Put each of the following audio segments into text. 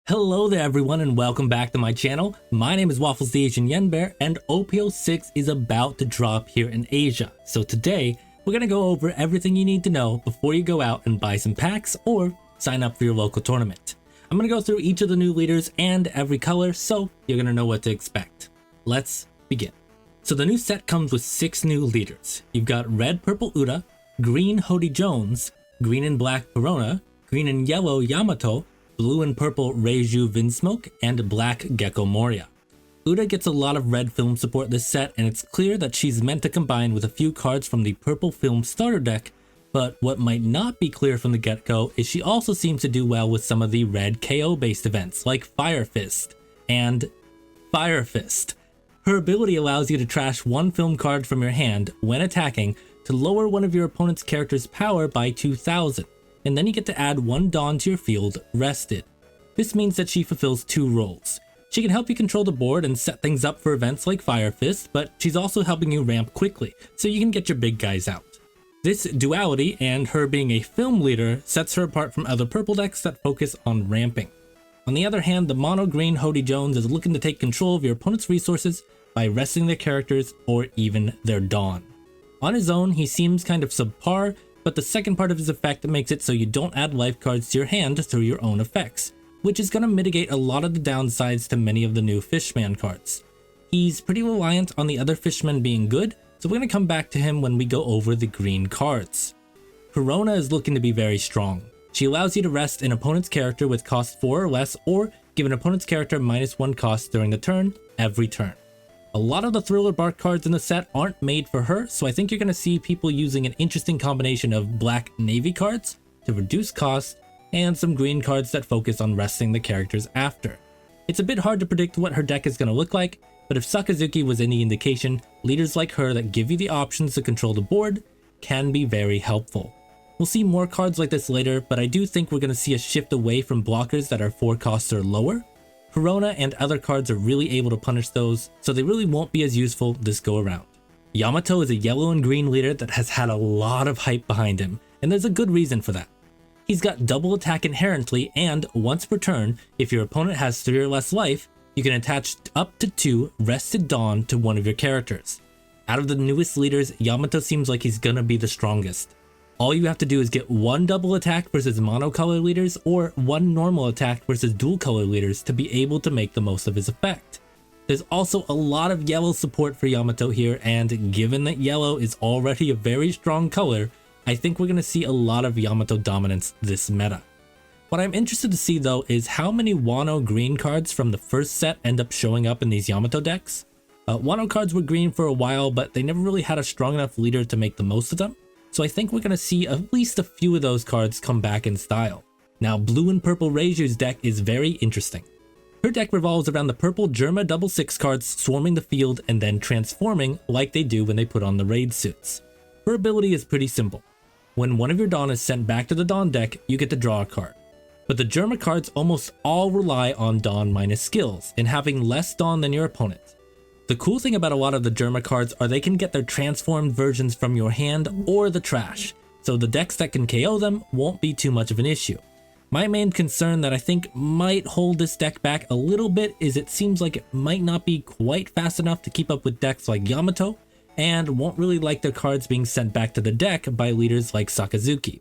Hello there everyone and welcome back to my channel. My name is Waffles the Asian Yen Bear and OP-06 is about to drop here in Asia. So today we're going to go over everything you need to know before you go out and buy some packs or sign up for your local tournament. I'm going to go through each of the new leaders and every color so you're going to know what to expect. Let's begin. So the new set comes with 6 new leaders. You've got red purple Uda, green Hody Jones, green and black Perona, green and yellow Yamato, blue and purple Reiju Vinsmoke, and black Gecko Moria. Uda gets a lot of red film support this set, and it's clear that she's meant to combine with a few cards from the purple film starter deck, but what might not be clear from the get-go is she also seems to do well with some of the red KO based events like Fire Fist and Fire Fist. Her ability allows you to trash one film card from your hand when attacking to lower one of your opponent's character's power by 2,000. And then you get to add 1 Dawn to your field, rested. This means that she fulfills 2 roles. She can help you control the board and set things up for events like Fire Fist, but she's also helping you ramp quickly, so you can get your big guys out. This duality, and her being a film leader, sets her apart from other purple decks that focus on ramping. On the other hand, the mono green Hody Jones is looking to take control of your opponent's resources by resting their characters or even their Dawn. On his own, he seems kind of subpar, but the second part of his effect makes it so you don't add life cards to your hand through your own effects, which is going to mitigate a lot of the downsides to many of the new Fishman cards. He's pretty reliant on the other Fishmen being good, so we're going to come back to him when we go over the green cards. Perona is looking to be very strong. She allows you to rest an opponent's character with cost 4 or less, or give an opponent's character -1 cost during the turn, every turn. A lot of the Thriller Bark cards in the set aren't made for her, so I think you're going to see people using an interesting combination of black navy cards to reduce cost and some green cards that focus on resting the characters after. It's a bit hard to predict what her deck is going to look like, but if Sakazuki was any indication, leaders like her that give you the options to control the board can be very helpful. We'll see more cards like this later, but I do think we're going to see a shift away from blockers that are 4 costs or lower. Perona and other cards are really able to punish those, so they really won't be as useful this go around. Yamato is a yellow and green leader that has had a lot of hype behind him, and there's a good reason for that. He's got double attack inherently, and once per turn, if your opponent has 3 or less life, you can attach up to 2 rested Dawn to one of your characters. Out of the newest leaders, Yamato seems like he's gonna be the strongest. All you have to do is get 1 double attack versus monocolor leaders or 1 normal attack versus dual color leaders to be able to make the most of his effect. There's also a lot of yellow support for Yamato here, and given that yellow is already a very strong color, I think we're going to see a lot of Yamato dominance this meta. What I'm interested to see though is how many Wano green cards from the first set end up showing up in these Yamato decks. Wano cards were green for a while, but they never really had a strong enough leader to make the most of them. So I think we're going to see at least a few of those cards come back in style. Now, blue and purple Reiju's deck is very interesting. Her deck revolves around the purple Germa 6/6 cards swarming the field and then transforming like they do when they put on the raid suits. Her ability is pretty simple. When one of your Dawn is sent back to the Dawn deck, you get to draw a card. But the Germa cards almost all rely on Dawn minus skills and having less Dawn than your opponent. The cool thing about a lot of the Germa cards are they can get their transformed versions from your hand or the trash, so the decks that can KO them won't be too much of an issue. My main concern that I think might hold this deck back a little bit is it seems like it might not be quite fast enough to keep up with decks like Yamato, and won't really like their cards being sent back to the deck by leaders like Sakazuki.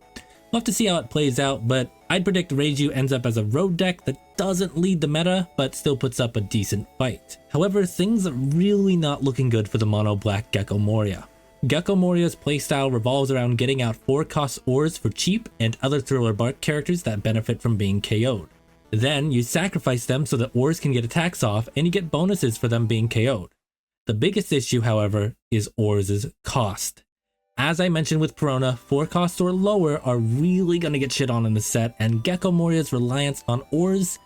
We'll have to see how it plays out, but I'd predict Reiju ends up as a road deck that doesn't lead the meta, but still puts up a decent fight. However, things are really not looking good for the mono black Gecko Moria. Gecko Moria's playstyle revolves around getting out 4 cost ores for cheap and other Thriller Bark characters that benefit from being KO'd. Then you sacrifice them so that ores can get attacks off and you get bonuses for them being KO'd. The biggest issue, however, is ores' cost. As I mentioned with Perona, 4 costs or lower are really going to get shit on in the set, and Gecko Moria's reliance on ores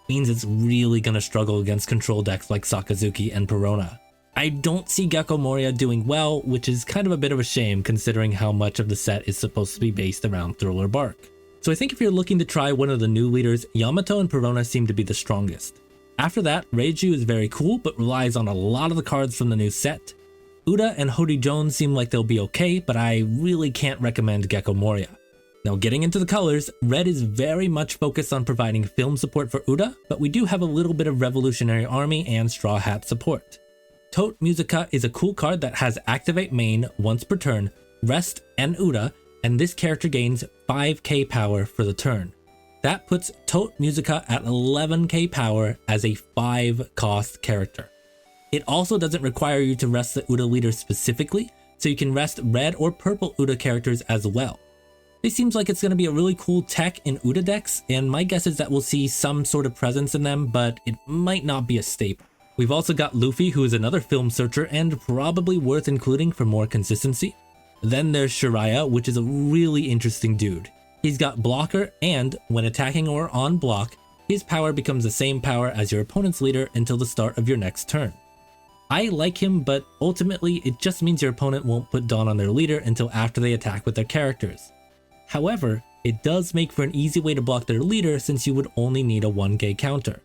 means it's really going to struggle against control decks like Sakazuki and Perona. I don't see Gecko Moria doing well, which is kind of a bit of a shame considering how much of the set is supposed to be based around Thriller Bark. So I think if you're looking to try one of the new leaders, Yamato and Perona seem to be the strongest. After that, Reiju is very cool but relies on a lot of the cards from the new set. Uda and Hody Jones seem like they'll be okay, but I really can't recommend Gecko Moria. Now getting into the colors, red is very much focused on providing film support for Uda, but we do have a little bit of Revolutionary Army and Straw Hat support. Tote Musica is a cool card that has activate main once per turn, rest and Uda, and this character gains 5k power for the turn. That puts Tote Musica at 11k power as a 5 cost character. It also doesn't require you to rest the Uda leader specifically, so you can rest red or purple Uda characters as well. This seems like it's going to be a really cool tech in Uda decks, and my guess is that we'll see some sort of presence in them, but it might not be a staple. We've also got Luffy, who is another film searcher and probably worth including for more consistency. Then there's Shiraya, which is a really interesting dude. He's got blocker, and when attacking or on block, his power becomes the same power as your opponent's leader until the start of your next turn. I like him, but ultimately it just means your opponent won't put Dawn on their leader until after they attack with their characters. However, it does make for an easy way to block their leader since you would only need a 1k counter.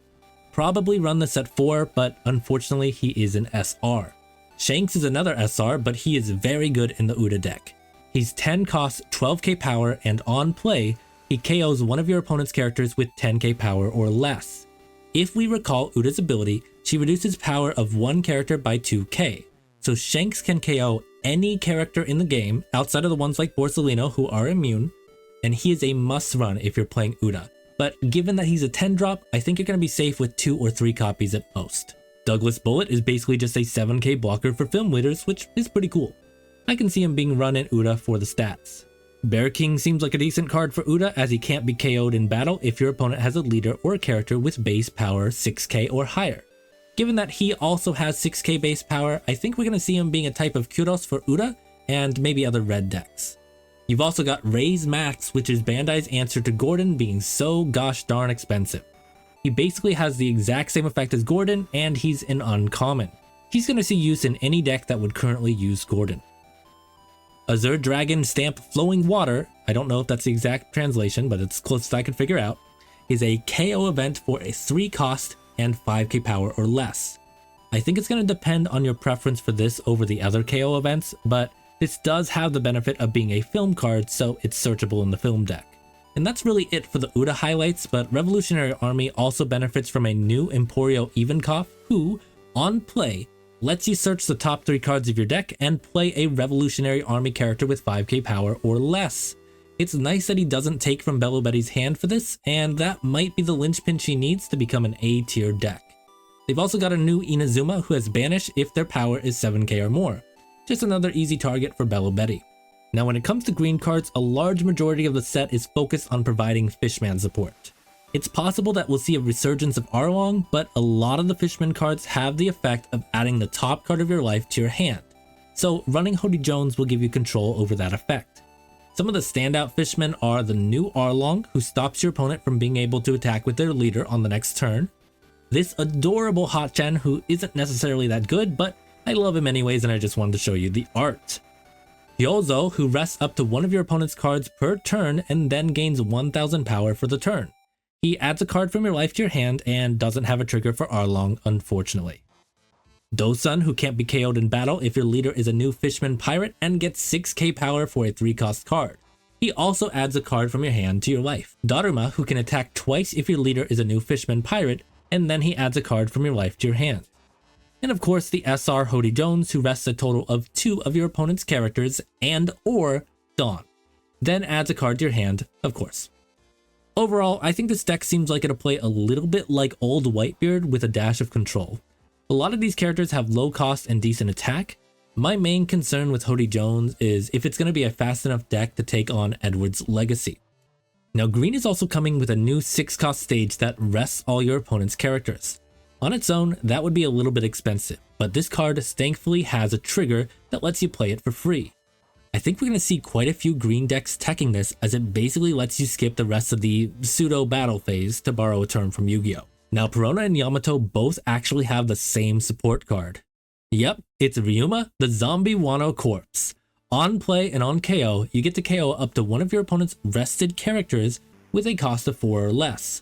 Probably run this at 4, but unfortunately he is an SR. Shanks is another SR, but he is very good in the Uda deck. He's 10 cost, 12k power, and on play, he KOs one of your opponent's characters with 10k power or less. If we recall Uda's ability, she reduces power of one character by 2k, so Shanks can KO any character in the game outside of the ones like Borsalino who are immune, and he is a must run if you're playing Uda. But given that he's a 10 drop, I think you're going to be safe with 2 or 3 copies at most. Douglas Bullet is basically just a 7k blocker for film leaders, which is pretty cool. I can see him being run in Uda for the stats. Bear King seems like a decent card for Uda as he can't be KO'd in battle if your opponent has a leader or a character with base power 6k or higher. Given that he also has 6k base power, I think we're going to see him being a type of Kudos for Uda and maybe other red decks. You've also got Raise Max, which is Bandai's answer to Gordon being so gosh darn expensive. He basically has the exact same effect as Gordon, and he's an uncommon. He's going to see use in any deck that would currently use Gordon. Azure Dragon Stamp Flowing Water, I don't know if that's the exact translation, but it's close as I can figure out, is a KO event for a 3 cost and 5k power or less. I think it's going to depend on your preference for this over the other KO events, but this does have the benefit of being a film card, so it's searchable in the film deck. And that's really it for the Uda highlights, but Revolutionary Army also benefits from a new Emporio Evenkoff who, on play, lets you search the top 3 cards of your deck and play a Revolutionary Army character with 5k power or less. It's nice that he doesn't take from Bello Betty's hand for this, and that might be the linchpin she needs to become an A-tier deck. They've also got a new Inazuma who has Banish if their power is 7k or more. Just another easy target for Bello Betty. Now when it comes to green cards, a large majority of the set is focused on providing Fishman support. It's possible that we'll see a resurgence of Arlong, but a lot of the Fishman cards have the effect of adding the top card of your life to your hand. So running Hody Jones will give you control over that effect. Some of the standout Fishmen are the new Arlong, who stops your opponent from being able to attack with their leader on the next turn. This adorable Hotchan, who isn't necessarily that good, but I love him anyways and I just wanted to show you the art. Hyozo, who rests up to one of your opponent's cards per turn and then gains 1000 power for the turn. He adds a card from your life to your hand and doesn't have a trigger for Arlong, unfortunately. Dosun, who can't be KO'd in battle if your leader is a new Fishman Pirate and gets 6k power for a 3-cost card. He also adds a card from your hand to your life. Daruma, who can attack twice if your leader is a new Fishman Pirate, and then he adds a card from your life to your hand. And of course the SR Hody Jones, who rests a total of 2 of your opponent's characters and or Dawn. Then adds a card to your hand, of course. Overall, I think this deck seems like it'll play a little bit like old Whitebeard with a dash of control. A lot of these characters have low cost and decent attack. My main concern with Hody Jones is if it's going to be a fast enough deck to take on Edward's legacy. Now green is also coming with a new 6-cost stage that rests all your opponent's characters. On its own, that would be a little bit expensive, but this card thankfully has a trigger that lets you play it for free. I think we're going to see quite a few green decks teching this, as it basically lets you skip the rest of the pseudo battle phase, to borrow a term from Yu-Gi-Oh! Now Perona and Yamato both actually have the same support card. Yep, it's Ryuma, the Zombie Wano Corpse. On play and on KO, you get to KO up to one of your opponent's rested characters with a cost of 4 or less.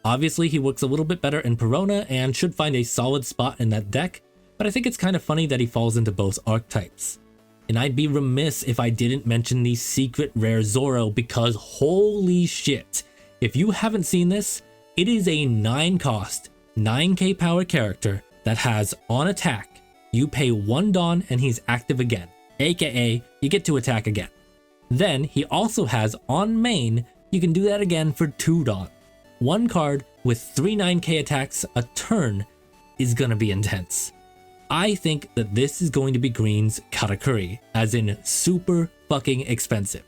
Obviously he works a little bit better in Perona and should find a solid spot in that deck, but I think it's kind of funny that he falls into both archetypes. And I'd be remiss if I didn't mention the secret rare Zoro, because holy shit, if you haven't seen this, it is a 9 cost, 9k power character that has on attack, you pay 1 Dawn and he's active again, aka you get to attack again. Then he also has on main, you can do that again for 2 Dawn. 1 card with 3 9k attacks a turn is gonna be intense. I think that this is going to be Green's Katakuri, as in super fucking expensive.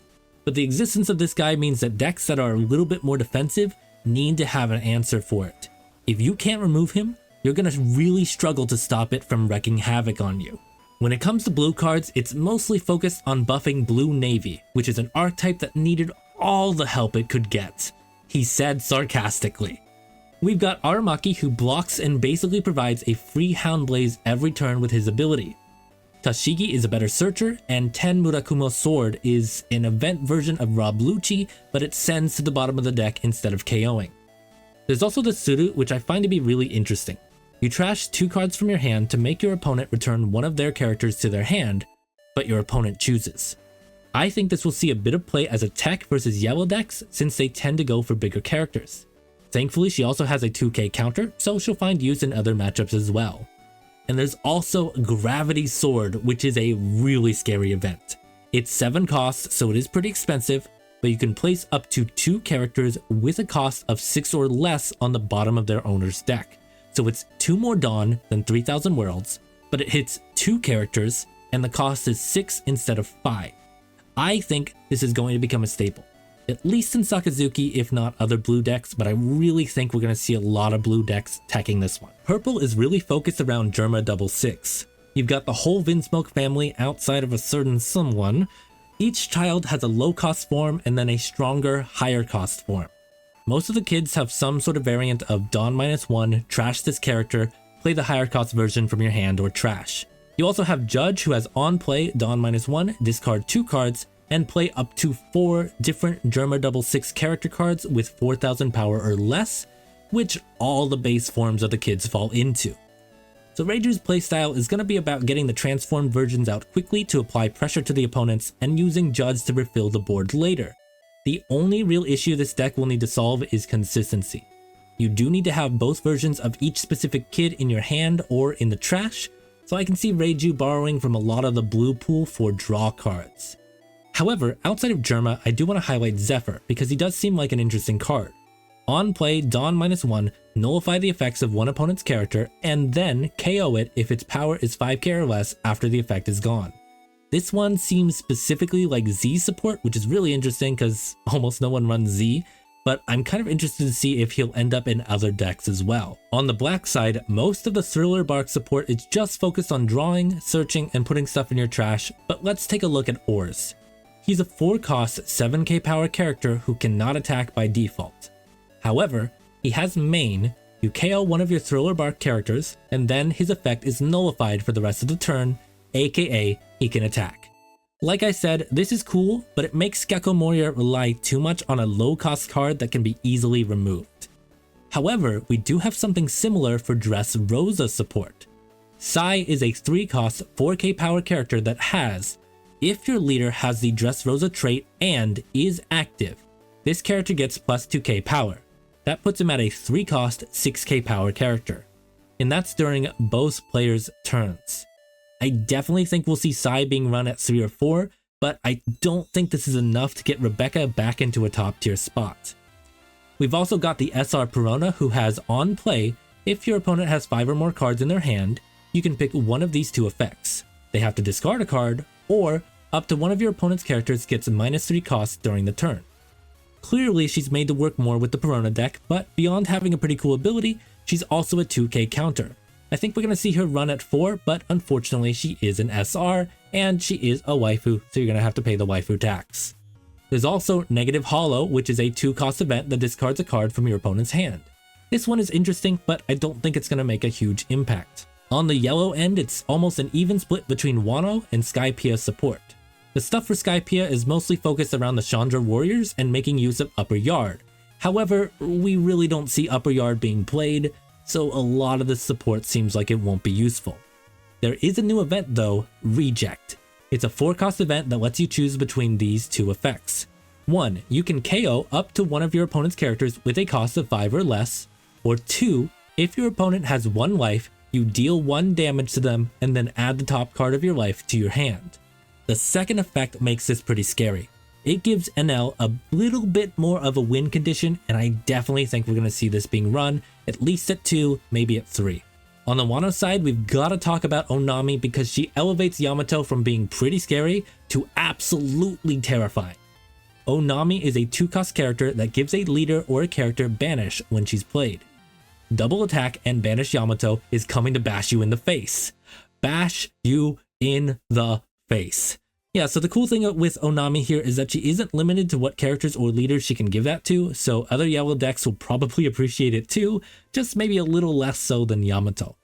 But the existence of this guy means that decks that are a little bit more defensive need to have an answer for it. If you can't remove him, you're gonna really struggle to stop it from wreaking havoc on you. When it comes to blue cards, it's mostly focused on buffing Blue Navy, which is an archetype that needed all the help it could get, he said sarcastically. We've got Aramaki, who blocks and basically provides a free Hound Blaze every turn with his ability. Tashigi is a better searcher, and Ten Murakumo Sword is an event version of Rob Lucci, but it sends to the bottom of the deck instead of KOing. There's also the Tsuru, which I find to be really interesting. You trash 2 cards from your hand to make your opponent return one of their characters to their hand, but your opponent chooses. I think this will see a bit of play as a tech versus yellow decks, since they tend to go for bigger characters. Thankfully, she also has a 2k counter, so she'll find use in other matchups as well. And there's also Gravity Sword, which is a really scary event. It's 7 costs, so it is pretty expensive, but you can place up to 2 characters with a cost of 6 or less on the bottom of their owner's deck. So it's 2 more Dawn than 3000 Worlds, but it hits 2 characters and the cost is 6 instead of 5. I think this is going to become a staple, at least in Sakazuki, if not other blue decks, but I really think we're going to see a lot of blue decks teching this one. Purple is really focused around Germa 66. You've got the whole Vinsmoke family outside of a certain someone. Each child has a low cost form and then a stronger, higher cost form. Most of the kids have some sort of variant of Dawn -1, trash this character, play the higher cost version from your hand, or trash. You also have Judge, who has on play Dawn -1, discard 2 cards, and play up to 4 different Germa 66 character cards with 4000 power or less, which all the base forms of the kids fall into. So Reiju's playstyle is going to be about getting the transformed versions out quickly to apply pressure to the opponents and using Judge to refill the board later. The only real issue this deck will need to solve is consistency. You do need to have both versions of each specific kid in your hand or in the trash, so I can see Reiju borrowing from a lot of the blue pool for draw cards. However, outside of Germa, I do want to highlight Zephyr because he does seem like an interesting card. On play, Dawn -1, nullify the effects of one opponent's character, and then KO it if its power is 5k or less after the effect is gone. This one seems specifically like Z support, which is really interesting because almost no one runs Z, but I'm kind of interested to see if he'll end up in other decks as well. On the black side, most of the Thriller Bark support is just focused on drawing, searching, and putting stuff in your trash, but let's take a look at Ors. He's a 4-cost 7k power character who cannot attack by default. However, he has main, you KO one of your Thriller Bark characters, and then his effect is nullified for the rest of the turn, aka he can attack. Like I said, this is cool, but it makes Gecko Moria rely too much on a low-cost card that can be easily removed. However, we do have something similar for Dressrosa support. Sai is a 3-cost 4k power character that has, if your leader has the Dressrosa trait and is active, this character gets plus 2k power. That puts him at a 3-cost 6k power character, and that's during both players' turns. I definitely think we'll see Sai being run at 3 or 4, but I don't think this is enough to get Rebecca back into a top tier spot. We've also got the SR Perona, who has on play, if your opponent has 5 or more cards in their hand, you can pick one of these 2 effects. They have to discard a card, or up to one of your opponent's characters gets a -3 cost during the turn. Clearly, she's made to work more with the Perona deck, but beyond having a pretty cool ability, she's also a 2k counter. I think we're going to see her run at 4, but unfortunately she is an SR, and she is a waifu, so you're going to have to pay the waifu tax. There's also Negative Hollow, which is a 2-cost event that discards a card from your opponent's hand. This one is interesting, but I don't think it's going to make a huge impact. On the yellow end, it's almost an even split between Wano and Skypiea support. The stuff for Skypiea is mostly focused around the Chandra Warriors and making use of Upper Yard. However, we really don't see Upper Yard being played, so a lot of this support seems like it won't be useful. There is a new event though, Reject. It's a 4-cost event that lets you choose between these 2 effects. 1. You can KO up to one of your opponent's characters with a cost of 5 or less. Or 2. If your opponent has 1 life, you deal 1 damage to them and then add the top card of your life to your hand. The second effect makes this pretty scary. It gives NL a little bit more of a win condition, and I definitely think we're going to see this being run at least at 2, maybe at 3. On the Wano side, we've got to talk about Onami because she elevates Yamato from being pretty scary to absolutely terrifying. Onami is a 2-cost character that gives a leader or a character banish when she's played. Double attack and banish Yamato is coming to bash you in the face. Bash you in the face. Yeah, so the cool thing with Onami here is that she isn't limited to what characters or leaders she can give that to, so other yellow decks will probably appreciate it too, just maybe a little less so than Yamato.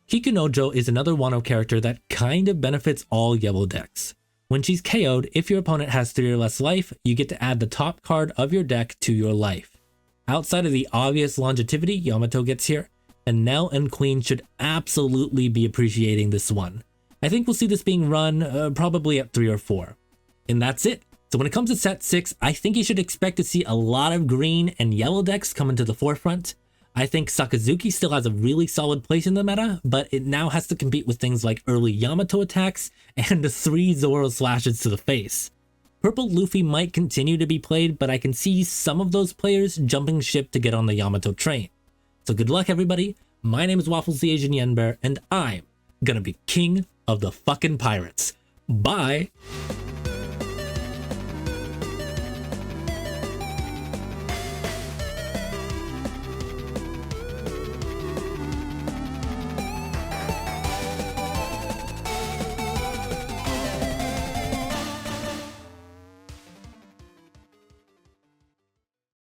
Kikunojo is another Wano character that kind of benefits all yellow decks. When she's KO'd, if your opponent has 3 or less life, you get to add the top card of your deck to your life. Outside of the obvious longevity Yamato gets here, and Nell and Queen should absolutely be appreciating this one. I think we'll see this being run probably at 3 or 4. And that's it. So when it comes to set 6, I think you should expect to see a lot of green and yellow decks come into the forefront. I think Sakazuki still has a really solid place in the meta, but it now has to compete with things like early Yamato attacks and the 3 Zoro slashes to the face. Purple Luffy might continue to be played, but I can see some of those players jumping ship to get on the Yamato train. So good luck everybody. My name is Waffles the Asian Yen Bear, and I'm gonna be king of the fucking pirates. Bye!